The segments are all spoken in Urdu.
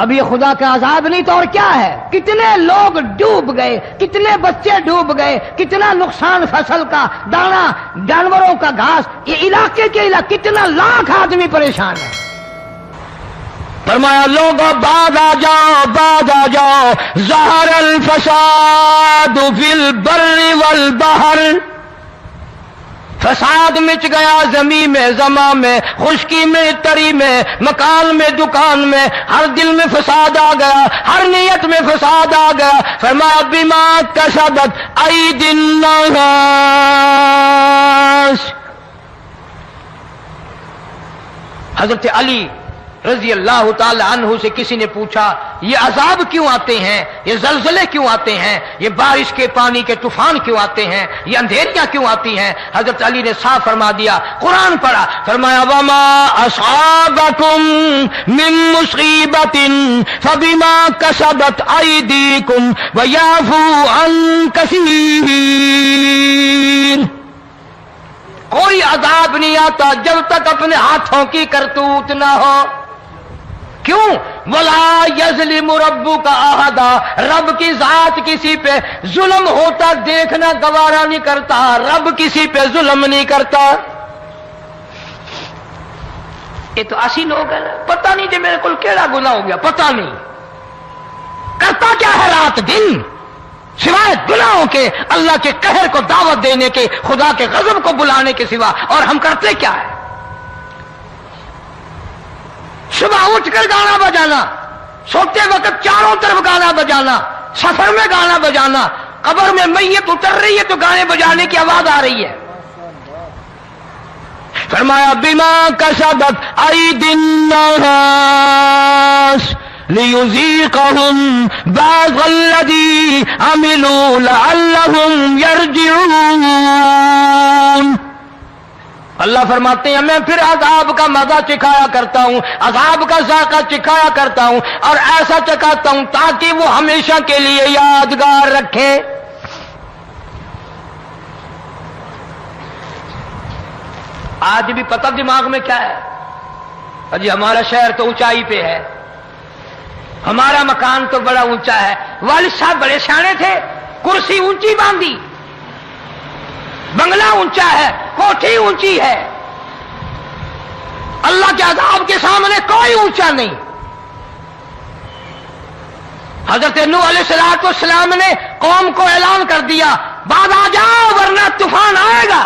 اب یہ خدا کا عذاب نہیں تو اور کیا ہے؟ کتنے لوگ ڈوب گئے، کتنے بچے ڈوب گئے، کتنا نقصان فصل کا، دانا، جانوروں کا گھاس، یہ علاقے کے علاقے کتنا لاکھ آدمی پریشان ہے۔ فرمایا لوگوں بعد آ جاؤ ظہر الفساد فی البر والبحر، فساد مچ گیا زمین میں، زماں میں، خشکی میں، تری میں، مکان میں، دکان میں، ہر دل میں فساد آ گیا، ہر نیت میں فساد آ گیا۔ فرمایا بما کسبت ایدی الناس، حضرت علی رضی اللہ تعالی عنہ سے کسی نے پوچھا یہ عذاب کیوں آتے ہیں، یہ زلزلے کیوں آتے ہیں، یہ بارش کے پانی کے طوفان کیوں آتے ہیں، یہ اندھیریاں کیوں آتی ہیں؟ حضرت علی نے صاف فرما دیا، قرآن پڑھا، فرمایا وما اصابکم من مصیبت فبما کسبت ایدیکم ویعفو عن کثیر، کوئی عذاب نہیں آتا جب تک اپنے ہاتھوں کی کرتوت نہ ہو۔ کیوں؟ وَلَا يَظْلِمُ رَبُّكَ أَحَدًا، رب کی ذات کسی پہ ظلم ہوتا دیکھنا گوارا نہیں کرتا، رب کسی پہ ظلم نہیں کرتا۔ یہ تو ایسی لوگ ہیں پتہ نہیں کہ میرے کو کیڑا گناہ ہو گیا، پتہ نہیں کرتا کیا ہے رات دن سوائے گناہوں کے، اللہ کے قہر کو دعوت دینے کے، خدا کے غضب کو بلانے کے سوا، اور ہم کرتے کیا ہے؟ صبح اٹھ کر گانا بجانا، سوتے وقت چاروں طرف گانا بجانا، سفر میں گانا بجانا، قبر میں میت اتر رہی ہے تو گانے بجانے کی آواز آ رہی ہے۔ فرمایا بما کسبت ایدی الناس لیذیقہم بعض الذی عملوا لعلہم یرجعون۔ اللہ فرماتے ہیں میں پھر عذاب کا مزہ چکھایا کرتا ہوں، عذاب کا ذائقہ چکھایا کرتا ہوں، اور ایسا چکھاتا ہوں تاکہ وہ ہمیشہ کے لیے یادگار رکھے۔ آج بھی پتہ دماغ میں کیا ہے؟ جی ہمارا شہر تو اونچائی پہ ہے، ہمارا مکان تو بڑا اونچا ہے، والد صاحب بڑے سیانے تھے، کرسی اونچی باندھی، بنگلہ اونچا ہے، کوٹھی اونچی ہے، اللہ کے عذاب کے سامنے کوئی اونچا نہیں۔ حضرت نوح علیہ السلام نے قوم کو اعلان کر دیا بعد آ جاؤ ورنہ طوفان آئے گا۔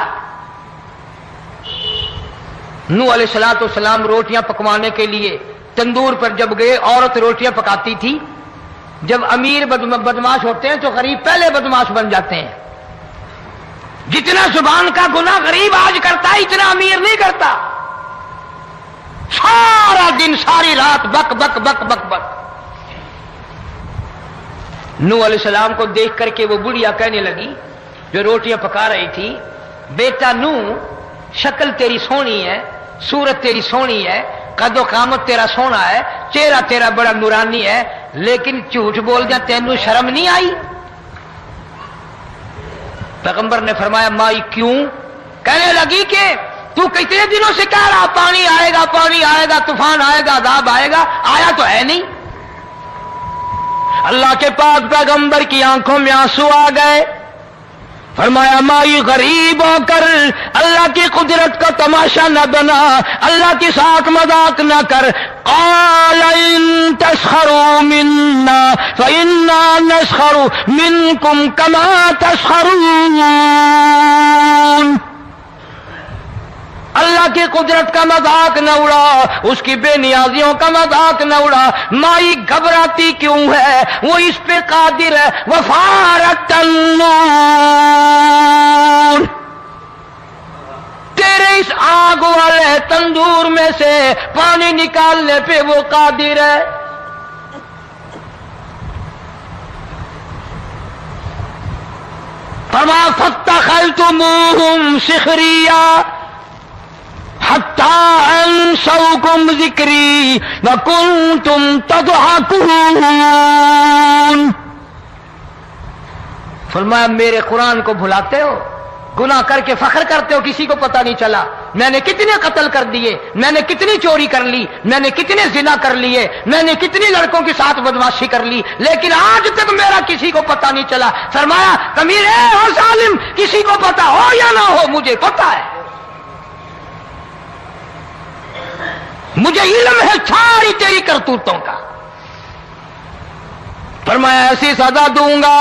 نوح علیہ السلام روٹیاں پکوانے کے لیے تندور پر جب گئے، عورت روٹیاں پکاتی تھی۔ جب امیر بدماش ہوتے ہیں تو غریب پہلے بدماش بن جاتے ہیں۔ جتنا زبان کا گناہ غریب آج کرتا ہے اتنا امیر نہیں کرتا۔ سارا دن ساری رات بک بک بک بک بک۔ نوح علیہ السلام کو دیکھ کر کے وہ بڑھیا کہنے لگی جو روٹیاں پکا رہی تھی، بیٹا نوح شکل تیری سونی ہے، صورت تیری سونی ہے، قد و قامت تیرا سونا ہے، چہرہ تیرا بڑا نورانی ہے، لیکن جھوٹ بول جا تینوں شرم نہیں آئی؟ پیغمبر نے فرمایا مائی کیوں؟ کہنے لگی کہ تو کتنے دنوں سے کہہ رہا پانی آئے گا، پانی آئے گا، طوفان آئے گا، عذاب آئے گا، آیا تو ہے نہیں۔ اللہ کے پاک پیغمبر کی آنکھوں میں آنسو آ گئے۔ فرمایا مائی غریب ہو کر اللہ کی قدرت کا تماشا نہ بنا، اللہ کے ساتھ مذاق نہ کر۔ قال ان تسخروا منا فإنا نسخر منكم كما تسخرون۔ اللہ کی قدرت کا مذاق نہ اڑا، اس کی بے نیازیوں کا مذاق نہ اڑا۔ مائی گھبراتی کیوں ہے؟ وہ اس پہ قادر ہے۔ وفارت النور، تیرے اس آگ والے تندور میں سے پانی نکالنے پہ وہ قادر ہے۔ فما فاتخذتموہم سخریا حتی انسوکم ذکری وکنتم تضحکون۔ فرمایا میرے قرآن کو بھلاتے ہو، گناہ کر کے فخر کرتے ہو، کسی کو پتہ نہیں چلا۔ میں نے کتنے قتل کر دیے، میں نے کتنی چوری کر لی، میں نے کتنے زنا کر لیے، میں نے کتنی لڑکوں کے ساتھ بدماشی کر لی، لیکن آج تک میرا کسی کو پتہ نہیں چلا۔ فرمایا کمینے اور ظالم، کسی کو پتہ ہو یا نہ ہو مجھے پتہ ہے، مجھے علم ہے ساری تیری کرتوتوں کا۔ فرمایا ایسی سزا دوں گا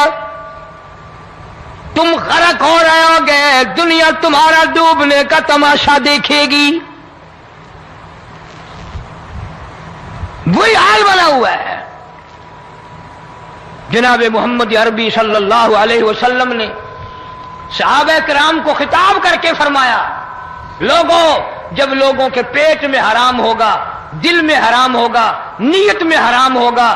تم غرق ہو رہے ہو گے، دنیا تمہارا ڈوبنے کا تماشا دیکھے گی۔ وہی حال بنا ہوا ہے۔ جناب محمد عربی صلی اللہ علیہ وسلم نے صحابہ کرام کو خطاب کر کے فرمایا، لوگوں جب لوگوں کے پیٹ میں حرام ہوگا، دل میں حرام ہوگا، نیت میں حرام ہوگا،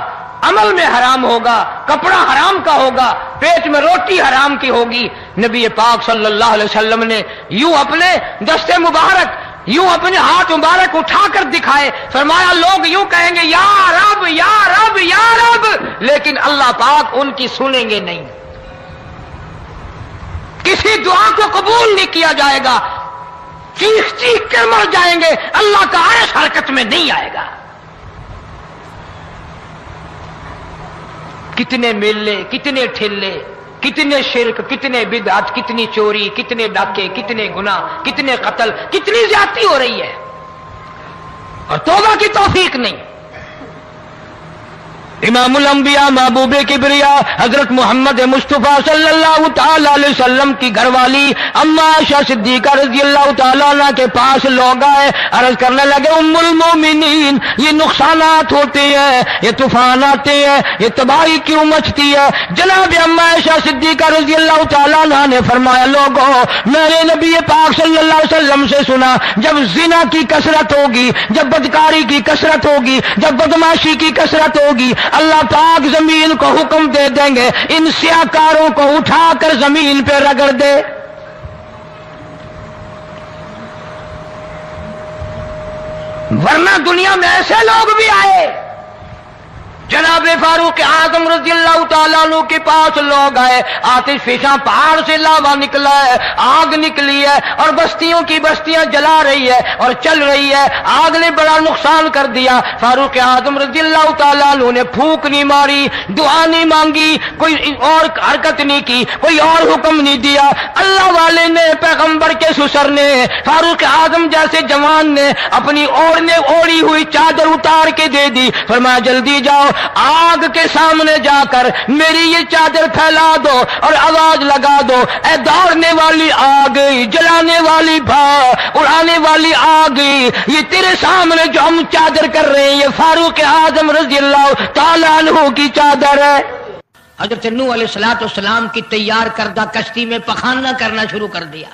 عمل میں حرام ہوگا، کپڑا حرام کا ہوگا، پیٹ میں روٹی حرام کی ہوگی، نبی پاک صلی اللہ علیہ وسلم نے یوں اپنے دست مبارک، یوں اپنے ہاتھ مبارک اٹھا کر دکھائے، فرمایا لوگ یوں کہیں گے یا رب یا رب یا رب، لیکن اللہ پاک ان کی سنیں گے نہیں، کسی دعا کو قبول نہیں کیا جائے گا، چیخ چیخ کر مر جائیں گے، اللہ کا عرش حرکت میں نہیں آئے گا۔ کتنے میلے، کتنے ٹھیلے، کتنے شرک، کتنے بدعت، کتنی چوری، کتنے ڈاکے، کتنے گناہ، کتنے قتل، کتنی زیادتی ہو رہی ہے اور توبہ کی توفیق نہیں۔ امام الانبیاء محبوب کبریا حضرت محمد مصطفیٰ صلی اللہ تعالی علیہ وسلم کی گھر والی اما عائشہ صدیقہ رضی اللہ تعالیٰ عنہ کے پاس لوگ آئے، عرض کرنے لگے ام المومنین یہ نقصانات ہوتے ہیں، یہ طوفان آتے ہیں، یہ تباہی کیوں مچتی ہے؟ جناب اما عائشہ صدیقہ رضی اللہ تعالیٰ عنہ نے فرمایا لوگوں میں نے نبی پاک صلی اللہ علیہ وسلم سے سنا جب زنا کی کثرت ہوگی، جب بدکاری کی کثرت ہوگی، جب بدماشی کی کثرت ہوگی، اللہ پاک زمین کو حکم دے دیں گے ان سیاکاروں کو اٹھا کر زمین پہ رگڑ دے۔ ورنہ دنیا میں ایسے لوگ بھی آئے، جناب فاروق اعظم رضی اللہ تعالیٰ عنہ کے پاس لوگ آئے، آتش فشاں پہاڑ سے لاوا نکلا ہے، آگ نکلی ہے اور بستیوں کی بستیاں جلا رہی ہے اور چل رہی ہے، آگ نے بڑا نقصان کر دیا۔ فاروق اعظم رضی اللہ تعالیٰ عنہ نے پھونک نہیں ماری، دعا نہیں مانگی، کوئی اور حرکت نہیں کی، کوئی اور حکم نہیں دیا۔ اللہ والے نے، پیغمبر کے سسر نے، فاروق اعظم جیسے جوان نے اپنی اوڑھی ہوئی چادر اتار کے دے دی، فرمایا جلدی جاؤ آگ کے سامنے جا کر میری یہ چادر پھیلا دو اور آواز لگا دو، اے دوڑنے والی آگ، جلانے والی اڑانے والی آگ، یہ تیرے سامنے جو ہم چادر کر رہے ہیں یہ فاروق اعظم رضی اللہ تعالیٰ عنہ کی چادر ہے۔ حضرت نوح علیہ السلام کی تیار کردہ کشتی میں پخانہ کرنا شروع کر دیا،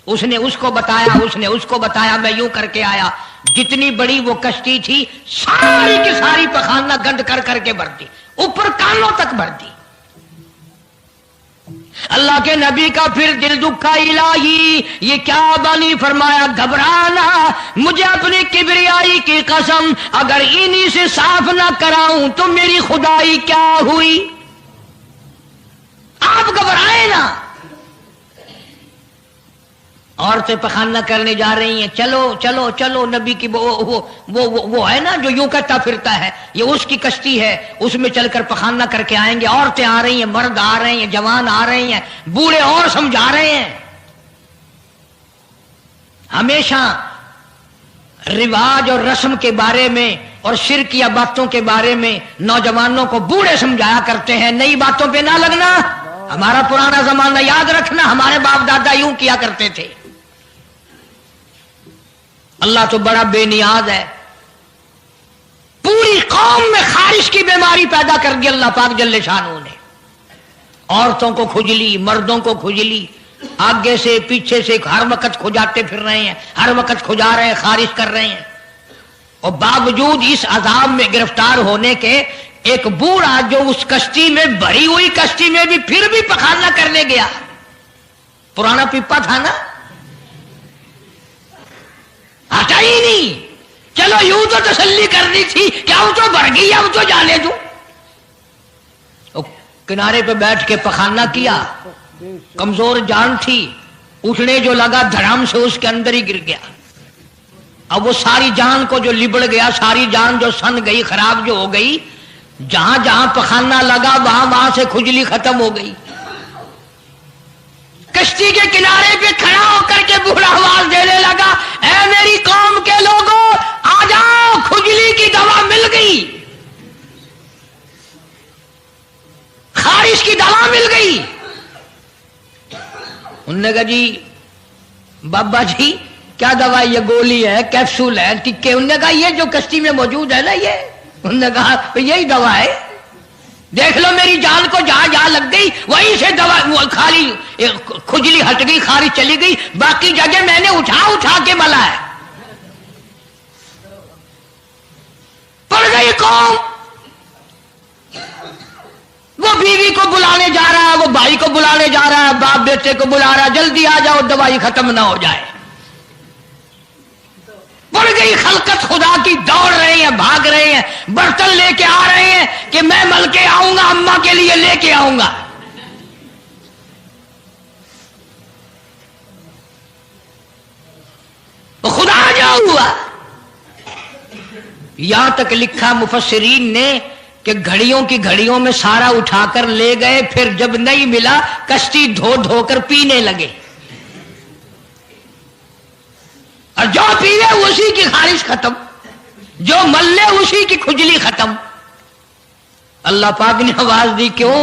اس نے اس کو بتایا، اس نے اس کو بتایا، میں یوں کر کے آیا، جتنی بڑی وہ کشتی تھی ساری کی ساری پخانہ گند کر کر کے بھر دی، اوپر کانوں تک بھر دی۔ اللہ کے نبی کا پھر دل دکھا، الہی یہ کیا بانی؟ فرمایا گھبرانا، مجھے اپنی کبریائی کی قسم اگر انہی سے صاف نہ کراؤں تو میری خدائی کیا ہوئی؟ آپ گھبرائے نا، عورتیں پخانہ کرنے جا رہی ہیں، چلو چلو چلو، نبی کی وہ ہے نا جو یوں کہتا پھرتا ہے، یہ اس کی کشتی ہے، اس میں چل کر پخانہ کر کے آئیں گے۔ عورتیں آ رہی ہیں، مرد آ رہے ہیں، جوان آ رہے ہیں، بوڑھے اور سمجھا رہے ہیں۔ ہمیشہ رواج اور رسم کے بارے میں اور شرک یا باتوں کے بارے میں نوجوانوں کو بوڑھے سمجھایا کرتے ہیں، نئی باتوں پہ نہ لگنا، ہمارا پرانا زمانہ یاد رکھنا، ہمارے باپ دادا یوں کیا کرتے تھے۔ اللہ تو بڑا بے نیاز ہے، پوری قوم میں خارش کی بیماری پیدا کر دی اللہ پاک جل شانہ نے، عورتوں کو کھجلی، مردوں کو کھجلی، آگے سے پیچھے سے ہر وقت کھجاتے پھر رہے ہیں، ہر وقت کھجا رہے ہیں، خارش کر رہے ہیں، اور باوجود اس عذاب میں گرفتار ہونے کے ایک بوڑھا جو اس کشتی میں بھری ہوئی کشتی میں بھی پھر بھی پخانہ کرنے گیا، پرانا پیپا تھا نا، ہٹا ہی نہیں، چلو یوں تو تسلی کرنی تھی کیا وہ تو بھر گئی، اب تو جانے دوں، کنارے پہ بیٹھ کے پخانہ کیا، کمزور جان تھی، اٹھنے جو لگا دھڑام سے اس کے اندر ہی گر گیا. اب وہ ساری جان کو جو لبڑ گیا، ساری جان جو سن گئی، خراب جو ہو گئی، جہاں جہاں پخانا لگا وہاں سے کھجلی ختم ہو گئی. کشتی کے کنارے پہ کھڑا ہو کر کے بوڑھا آواز دینے لگا، اے میری قوم کے لوگوں آ جاؤ، کھجلی کی دوا مل گئی، خارش کی دوا مل گئی. انہوں نے کہا جی بابا جی کیا دوا، یہ گولی ہے، کیپسول ہے، ٹکے؟ انہوں نے کہا یہ جو کشتی میں موجود ہے نا یہ. انہوں نے کہا یہی دوا ہے، دیکھ لو میری جان کو جہاں جہاں لگ گئی وہیں سے دوا خالی کھجلی ہٹ گئی، خارش چلی گئی، باقی جگہ میں نے اٹھا کے ملا ہے. پڑ گئی قوم. وہ بیوی کو بلانے جا رہا ہے، وہ بھائی کو بلانے جا رہا ہے، باپ بیٹے کو بلا رہا ہے، جلدی آ جاؤ دوائی ختم نہ ہو جائے. پڑ گئی خلقت خدا کی، دوڑ رہے ہیں، بھاگ رہے ہیں، برتن لے کے آ رہے ہیں کہ میں مل کے آؤں گا، اماں کے لیے لے کے آؤں گا. خدا جو ہوا. یہاں تک لکھا مفسرین نے کہ گھڑیوں کی گھڑیوں میں سارا اٹھا کر لے گئے، پھر جب نہیں ملا کشتی دھو دھو کر پینے لگے، اور جو پیے اسی کی خارش ختم، جو ملے اسی کی کھجلی ختم. اللہ پاک نے آواز دی، کیوں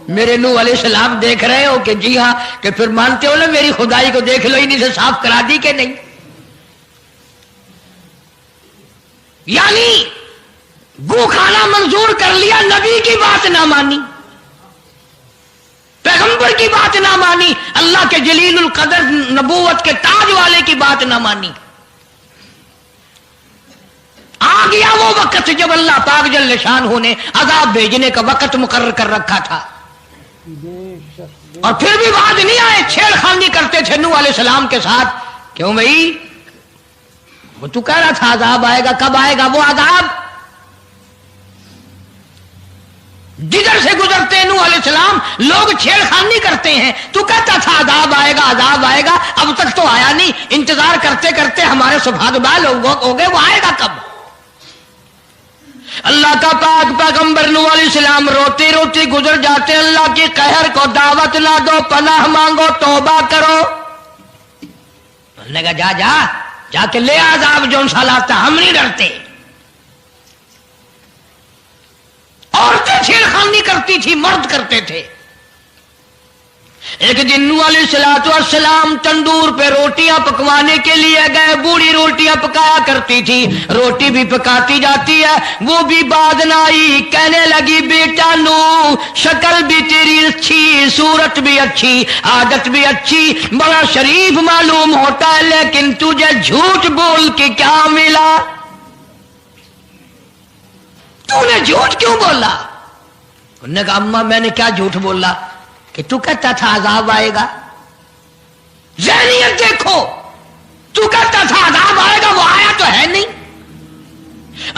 میرے نوح علیہ السلام دیکھ رہے ہو؟ کہ جی ہاں. کہ پھر مانتے ہو نا میری خدائی کو، دیکھ لو انہیں سے صاف کرا دی کہ نہیں. یعنی گو کھانا منظور کر لیا، نبی کی بات نہ مانی، پیغمبر کی بات نہ مانی، اللہ کے جلیل القدر نبوت کے تاج والے کی بات نہ مانی. آ گیا وہ وقت جب اللہ پاک جل شانہ نے عذاب بھیجنے کا وقت مقرر کر رکھا تھا، اور پھر بھی بات نہیں آئے، چھیڑ خانی کرتے تھے نوح علیہ السلام کے ساتھ. کیوں بھائی؟ وہ تو کہہ رہا تھا عذاب آئے گا، کب آئے گا وہ عذاب؟ جدھر سے گزرتے ہیں نوح علیہ السلام لوگ چھیڑ خانی کرتے ہیں. تو کہتا تھا عذاب آئے گا، عذاب آئے گا، اب تک تو آیا نہیں. انتظار کرتے کرتے ہمارے سبحان بال ہو گئے، وہ آئے گا کب؟ اللہ کا پاک پیغمبر نوح علیہ السلام روتی روتی گزر جاتے، اللہ کی قہر کو دعوت نہ دو، پناہ مانگو، توبہ کرو. نے کہا جا کے لے عذاب جو سا لاتا، ہم نہیں ڈرتے. عورتیں چھیڑ خانی کرتی تھی، مرد کرتے تھے. ایک دن نوح علیہ السلام تندور پہ روٹیاں پکوانے کے لیے گئے. بوڑھی روٹیاں پکایا کرتی تھی، روٹی بھی پکاتی جاتی ہے، وہ بھی بعد نہ آئی. کہنے لگی بیٹا نوح، شکل بھی تیری اچھی، صورت بھی اچھی، عادت بھی اچھی، بڑا شریف معلوم ہوتا ہے، لیکن تجھے جھوٹ بول کے کیا ملا؟ تو نے جھوٹ کیوں بولا؟ انہوں نے کہا اماں میں نے کیا جھوٹ بولا؟ کہ تو کہتا تھا عذاب آئے گا. ذہنیت دیکھو، تو کہتا تھا عذاب آئے گا، وہ آیا تو ہے نہیں.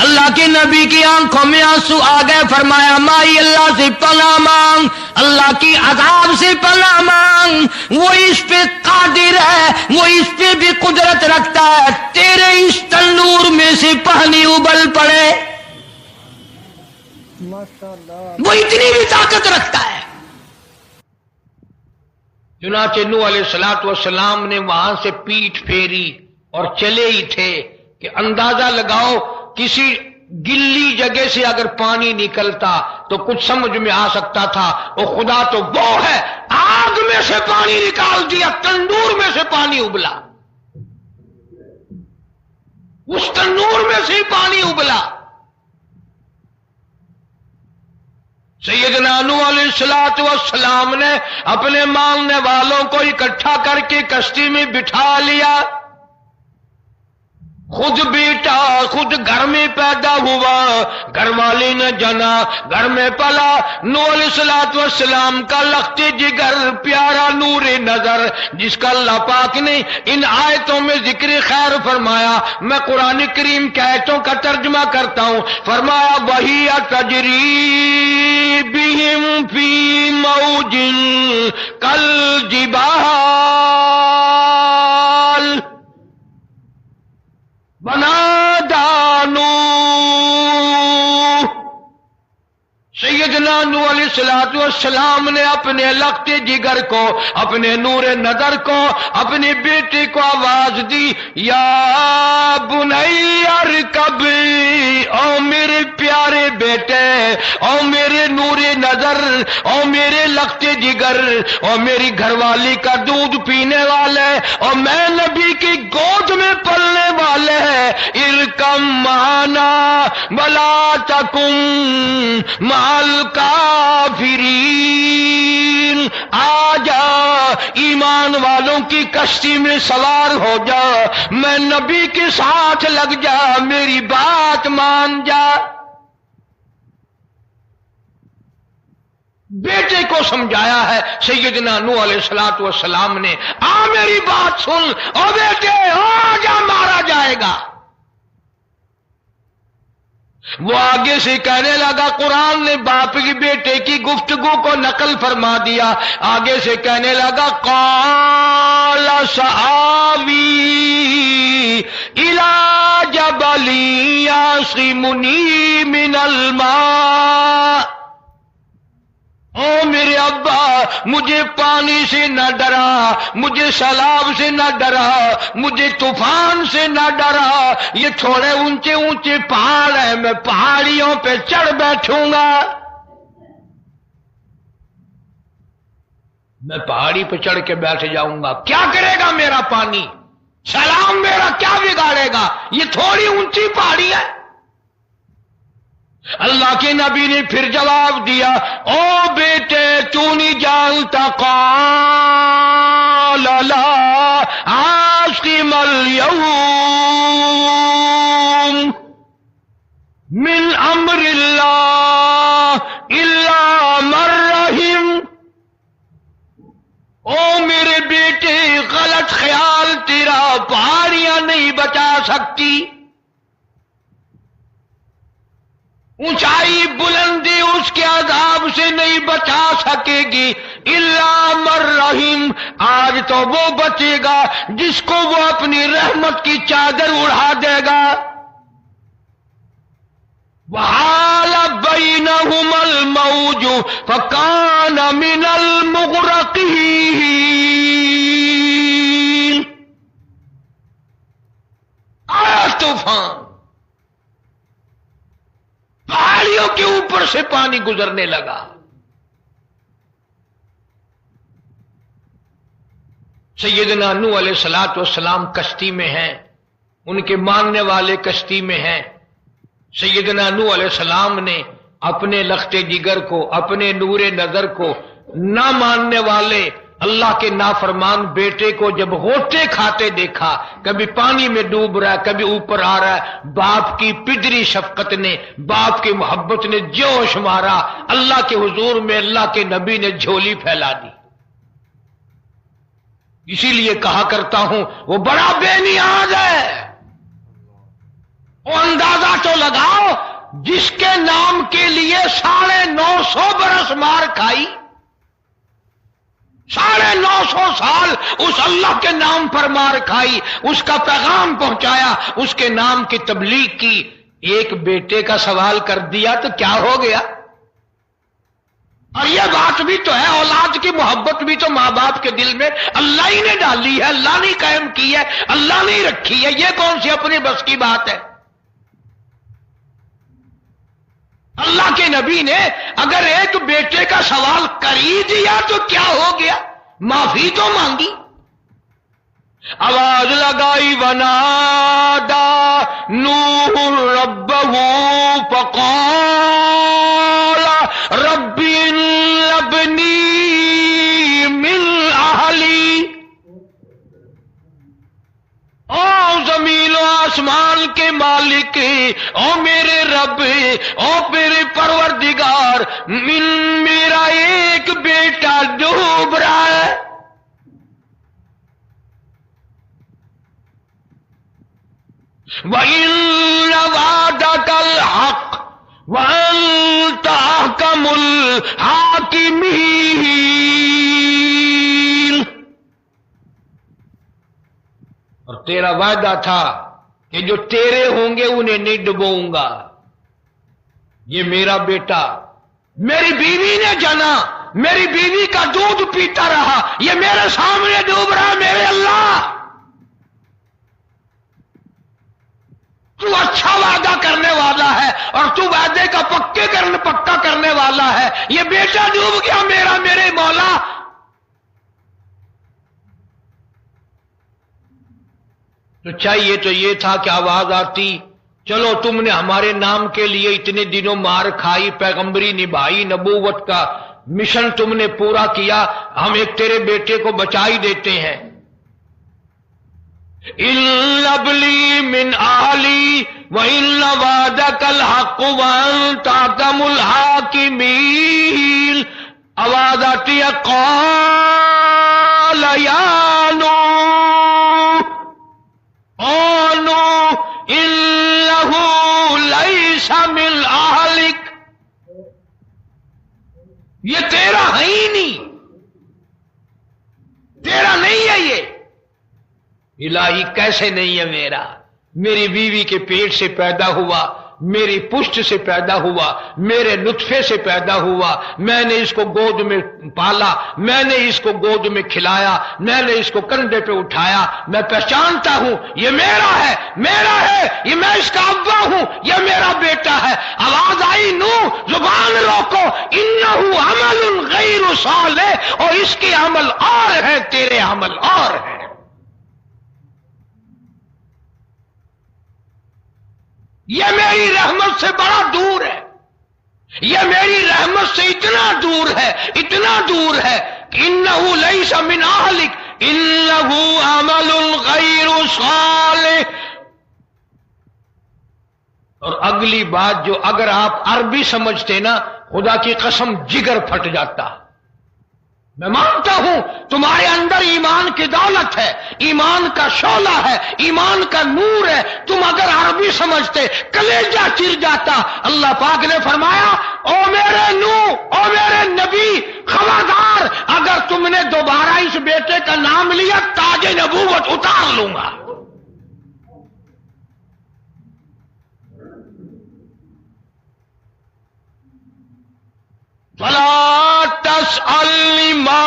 اللہ کے نبی کی آنکھوں میں آنسو آ گئے. فرمایا مائی اللہ سے پناہ مانگ، اللہ کی عذاب سے پناہ مانگ. وہ اس پہ قادر ہے، وہ اس پہ بھی قدرت رکھتا ہے. تیرے اس تنور میں سے پانی ابل پڑے، وہ اتنی بھی طاقت رکھتا ہے. چنانچہ نوح علیہ السلام نے وہاں سے پیٹھ پھیری اور چلے ہی تھے کہ اندازہ لگاؤ کسی گلی جگہ سے اگر پانی نکلتا تو کچھ سمجھ میں آ سکتا تھا. وہ خدا تو وہ ہے، آگ میں سے پانی نکال دیا، تندور میں سے پانی ابلا، اس تندور میں سے ہی پانی ابلا. سیدنا نوح علیہ السلام نے اپنے ماننے والوں کو اکٹھا کر کے کشتی میں بٹھا لیا. خود بیٹا، خود گھر میں پیدا ہوا، گھر والی نے جنا، گھر میں پلا. نوح علیہ السلام کا لخت جگر، پیارا نور نظر، جس کا اللہ پاک نے ان آیتوں میں ذکر خیر فرمایا. میں قرآن کریم کے آیتوں کا ترجمہ کرتا ہوں. فرمایا وہی تجری بہم فی موج کالجبال ونادى نوح، سیدنا نوح علیہ الصلوۃ والسلام نے اپنے لختے جگر کو، اپنے نور نظر کو، اپنے بیٹے کو آواز دی، یا بنی ارکب، او میرے پیارے بیٹے، او میرے نور نظر، او میرے لختے جگر، او میری گھر والی کا دودھ پینے والے، اور میں نبی کی گود میں پلنے والے، ارکم معنا ولا تکن الکافرین، آ جا ایمان والوں کی کشتی میں سوار ہو جا، میں نبی کے ساتھ لگ جا، میری بات مان جا۔ بیٹے کو سمجھایا ہے سیدنا نوح علیہ الصلوۃ والسلام نے، آ میری بات سن، او بیٹے آ جا، مارا جائے گا۔ وہ آگے سے کہنے لگا، قرآن نے باپ کی بیٹے کی گفتگو کو نقل فرما دیا، آگے سے کہنے لگا، قال سآوی الی جبل یعصمنی من الماء، او میرے ابا مجھے پانی سے نہ ڈرا، مجھے سیلاب سے نہ ڈرا، مجھے طوفان سے نہ ڈرا، یہ تھوڑے اونچے اونچے پہاڑ ہیں، میں پہاڑیوں پہ چڑھ بیٹھوں گا، میں پہاڑی پہ چڑھ کے بیٹھ جاؤں گا، کیا کرے گا میرا پانی، سیلاب میرا کیا بگاڑے گا، یہ تھوڑی اونچی پہاڑی ہے۔ اللہ کے نبی نے پھر جواب دیا، او بیٹے تو نہیں جانتا، قال لا عاصم اليوم من امر اللہ الا من رحم، او میرے بیٹے غلط خیال تیرا، پہاڑیاں نہیں بچا سکتی، اونچائی بلندی اس کے عذاب سے نہیں بچا سکے گی، الا من رحم، آج تو وہ بچے گا جس کو وہ اپنی رحمت کی چادر اڑا دے گا۔ وحال بینہما الموج فکان من المغرقین، آیا طوفان، پہاڑیوں کے اوپر سے پانی گزرنے لگا۔ سیدنا نوح علیہ الصلوۃ والسلام کشتی میں ہیں، ان کے ماننے والے کشتی میں ہیں۔ سیدنا نوح علیہ السلام نے اپنے لخت جگر کو، اپنے نور نظر کو، نہ ماننے والے اللہ کے نافرمان بیٹے کو جب غوطے کھاتے دیکھا، کبھی پانی میں ڈوب رہا ہے، کبھی اوپر آ رہا ہے، باپ کی پدری شفقت نے، باپ کی محبت نے جوش مارا، اللہ کے حضور میں اللہ کے نبی نے جھولی پھیلا دی۔ اسی لیے کہا کرتا ہوں وہ بڑا بے نیاز ہے، وہ اندازہ تو لگاؤ جس کے نام کے لیے 950 برس مار کھائی، 950 سال اس اللہ کے نام پر مار کھائی، اس کا پیغام پہنچایا، اس کے نام کی تبلیغ کی، ایک بیٹے کا سوال کر دیا تو کیا ہو گیا؟ اور یہ بات بھی تو ہے، اولاد کی محبت بھی تو ماں باپ کے دل میں اللہ ہی نے ڈالی ہے، اللہ نے قائم کی ہے، اللہ نے رکھی ہے، یہ کون سی اپنی بس کی بات ہے؟ اللہ کے نبی نے اگر ایک بیٹے کا سوال کر ہی دیا تو کیا ہو گیا، معافی تو مانگی۔ آواز لگائی، ونادى نوح ربه فقال رب ابني من اهلي، او زمین و آسمان کے مالک، او میرے رب، او میرے پروردگار، میرا ایک بیٹا ڈوب رہا ہے۔ وَإِنَّ وَعْدَكَ الْحَقُّ وَأَنْتَ أَحْكَمُ الْحَاكِمِينَ، اور تیرا وعدہ تھا کہ جو تیرے ہوں گے انہیں نہیں ڈبوؤں گا. یہ میرا بیٹا میری بیوی نے جانا، میری بیوی کا دودھ پیتا رہا، یہ میرے سامنے ڈوب رہا. میرے اللہ تو اچھا وعدہ کرنے والا ہے اور تو وعدے کا پکا کرنے والا ہے. یہ بیٹا ڈوب گیا میرا، میرے مولا. تو چاہیے تو یہ تھا کہ آواز آتی، چلو تم نے ہمارے نام کے لیے اتنے دنوں مار کھائی، پیغمبری نبھائی، نبوت کا مشن تم نے پورا کیا، ہم ایک تیرے بیٹے کو بچا ہی دیتے ہیں. ان ابلی من اہلی وان وعدک الحق وانت احکم الحاکمین. آواز آتی ہے قال یا نوح انہ لیس من اہلک. یہ تیرا ہے ہی نہیں، تیرا نہیں ہے. یہ الہی کیسے نہیں ہے میرا؟ میری بیوی کے پیٹ سے پیدا ہوا، میری پشت سے پیدا ہوا، میرے نطفے سے پیدا ہوا، میں نے اس کو گود میں پالا، میں نے اس کو گود میں کھلایا، میں نے اس کو کندھے پہ اٹھایا. میں پہچانتا ہوں یہ میرا ہے، میرا ہے، یہ میں اس کا ابا ہوں، یہ میرا بیٹا ہے. آواز آئی نو زبان روکو، انہ عمل غیر صالح، اور اس کے عمل اور ہے، تیرے عمل اور ہے. یہ میری رحمت سے بڑا دور ہے، یہ میری رحمت سے اتنا دور ہے، اتنا دور ہے کہ انہ لیس من اہلک انہ عمل غیر صالح. اور اگلی بات جو اگر آپ عربی سمجھتے نا، خدا کی قسم جگر پھٹ جاتا. میں مانتا ہوں تمہارے اندر ایمان کی دولت ہے، ایمان کا شعلہ ہے، ایمان کا نور ہے. تم اگر عربی سمجھتے کلیجہ چر جاتا. اللہ پاک نے فرمایا او میرے نوح، او میرے نبی، خبردار اگر تم نے دوبارہ اس بیٹے کا نام لیا تاج نبوت اتار لوں گا. فلا تسألنی ما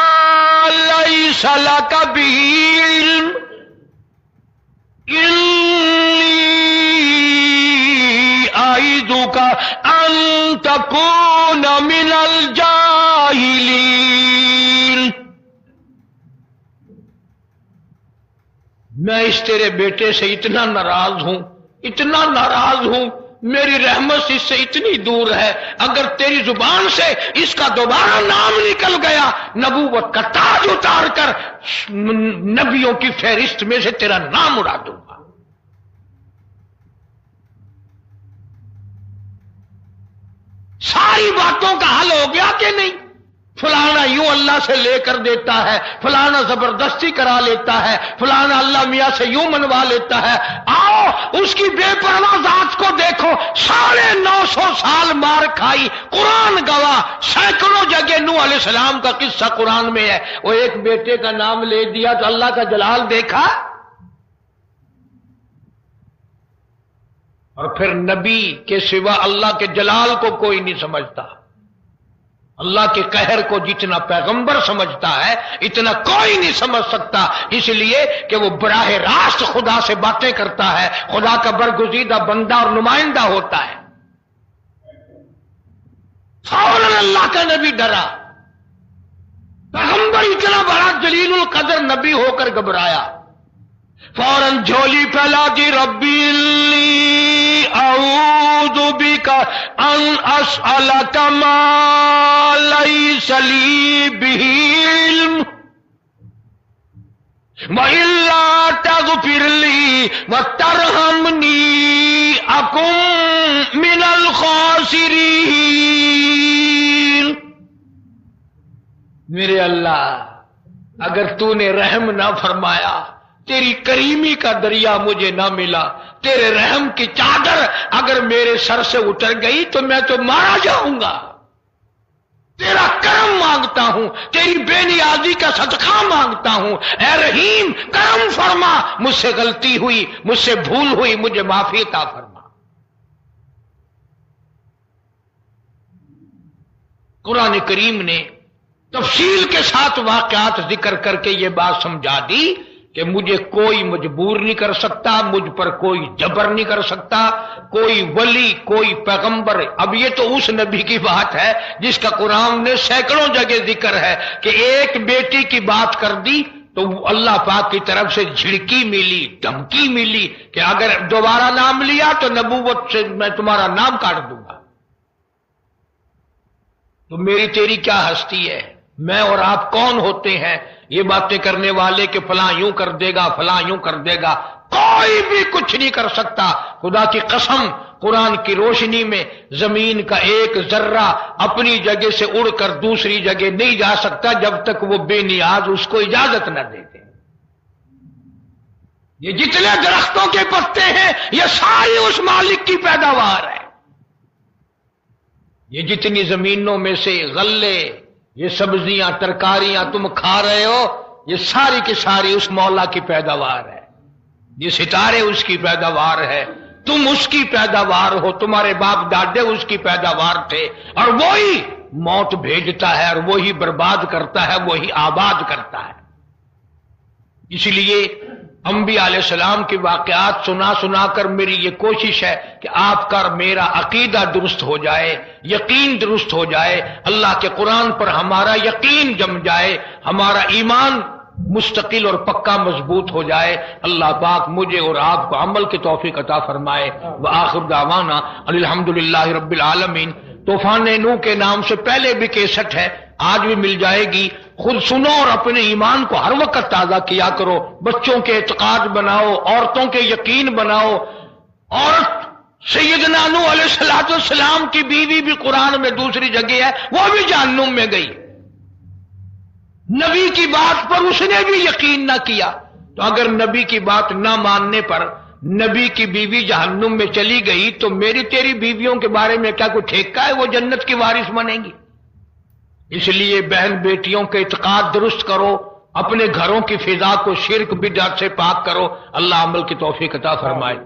لیس لک بہ علم انی اعظک ان تکون من الجاہلین. میں اس تیرے بیٹے سے اتنا ناراض ہوں، اتنا ناراض ہوں، میری رحمت اس سے اتنی دور ہے، اگر تیری زبان سے اس کا دوبارہ نام نکل گیا، نبوت کا تاج اتار کر نبیوں کی فہرست میں سے تیرا نام اڑا دوں گا. ساری باتوں کا حل ہو گیا کہ نہیں؟ فلانا یوں اللہ سے لے کر دیتا ہے، فلانا زبردستی کرا لیتا ہے، فلانا اللہ میاں سے یوں منوا لیتا ہے. آؤ اس کی بے پرواہ ذات کو دیکھو، 950 سال مار کھائی، قرآن گواہ، سینکڑوں جگہ نوح علیہ السلام کا قصہ قرآن میں ہے. وہ ایک بیٹے کا نام لے دیا تو اللہ کا جلال دیکھا. اور پھر نبی کے سوا اللہ کے جلال کو کوئی نہیں سمجھتا. اللہ کے قہر کو جتنا پیغمبر سمجھتا ہے اتنا کوئی نہیں سمجھ سکتا، اس لیے کہ وہ براہ راست خدا سے باتیں کرتا ہے، خدا کا برگزیدہ بندہ اور نمائندہ ہوتا ہے. فوراً اللہ کا نبی ڈرا. پیغمبر اتنا بڑا جلیل القدر نبی ہو کر گھبرایا، فوراً جھولی پھیلا دی، ربی انی اعوذ بک ان اسألک ما لیس لی بہ علم وَإِلَّا تَغْفِرْ لِي وَتَرْحَمْنِي أَكُن مِّنَ الْخَاسِرِينَ. میرے اللہ اگر تو نے رحم نہ فرمایا، تیری کریمی کا دریا مجھے نہ ملا، تیرے رحم کی چادر اگر میرے سر سے اتر گئی تو میں تو مارا جاؤں گا. تیرا کرم مانگتا ہوں، تیری بے نیازی کا صدقہ مانگتا ہوں، اے رحیم کرم فرما، مجھ سے غلطی ہوئی، مجھ سے بھول ہوئی، مجھے معافی عطا فرما۔ قرآن کریم نے تفصیل کے ساتھ واقعات ذکر کر کے یہ بات سمجھا دی کہ مجھے کوئی مجبور نہیں کر سکتا، مجھ پر کوئی جبر نہیں کر سکتا، کوئی ولی، کوئی پیغمبر۔ اب یہ تو اس نبی کی بات ہے جس کا قرآن نے سینکڑوں جگہ ذکر ہے کہ ایک بیٹی کی بات کر دی تو اللہ پاک کی طرف سے جھڑکی ملی، دھمکی ملی کہ اگر دوبارہ نام لیا تو نبوت سے میں تمہارا نام کاٹ دوں گا۔ تو میری تیری کیا ہستی ہے؟ میں اور آپ کون ہوتے ہیں یہ باتیں کرنے والے کہ فلاں یوں کر دے گا، فلاں یوں کر دے گا؟ کوئی بھی کچھ نہیں کر سکتا۔ خدا کی قسم، قرآن کی روشنی میں زمین کا ایک ذرہ اپنی جگہ سے اڑ کر دوسری جگہ نہیں جا سکتا جب تک وہ بے نیاز اس کو اجازت نہ دے دے۔ یہ جتنے درختوں کے پتے ہیں یہ ساری اس مالک کی پیداوار ہے۔ یہ جتنی زمینوں میں سے غلے، یہ سبزیاں، ترکاریاں تم کھا رہے ہو، یہ ساری کی ساری اس مولا کی پیداوار ہے۔ یہ ستارے اس کی پیداوار ہے، تم اس کی پیداوار ہو، تمہارے باپ دادے اس کی پیداوار تھے، اور وہی موت بھیجتا ہے اور وہی برباد کرتا ہے، وہی آباد کرتا ہے۔ اس لیے انبیاء علیہ السلام کے واقعات سنا سنا کر میری یہ کوشش ہے کہ آپ کا میرا عقیدہ درست ہو جائے، یقین درست ہو جائے، اللہ کے قرآن پر ہمارا یقین جم جائے، ہمارا ایمان مستقل اور پکا مضبوط ہو جائے۔ اللہ پاک مجھے اور آپ کو عمل کی توفیق عطا فرمائے۔ وآخر دعوانا الحمدللہ رب العالمین۔ طوفان نوح کے نام سے پہلے بھی کیسٹ ہے، آج بھی مل جائے گی، خود سنو اور اپنے ایمان کو ہر وقت تازہ کیا کرو، بچوں کے اعتقاد بناؤ، عورتوں کے یقین بناؤ۔ عورت سیدنا نوح علیہ السلام کی بیوی بھی قرآن میں دوسری جگہ ہے، وہ بھی جہنم میں گئی، نبی کی بات پر اس نے بھی یقین نہ کیا۔ تو اگر نبی کی بات نہ ماننے پر نبی کی بیوی جہنم میں چلی گئی تو میری تیری بیویوں کے بارے میں کیا کوئی ٹھیکہ ہے وہ جنت کی وارث بنیں گی؟ اس لیے بہن بیٹیوں کے اعتقاد درست کرو، اپنے گھروں کی فضا کو شرک بدعت سے پاک کرو۔ اللہ عمل کی توفیق عطا فرمائے۔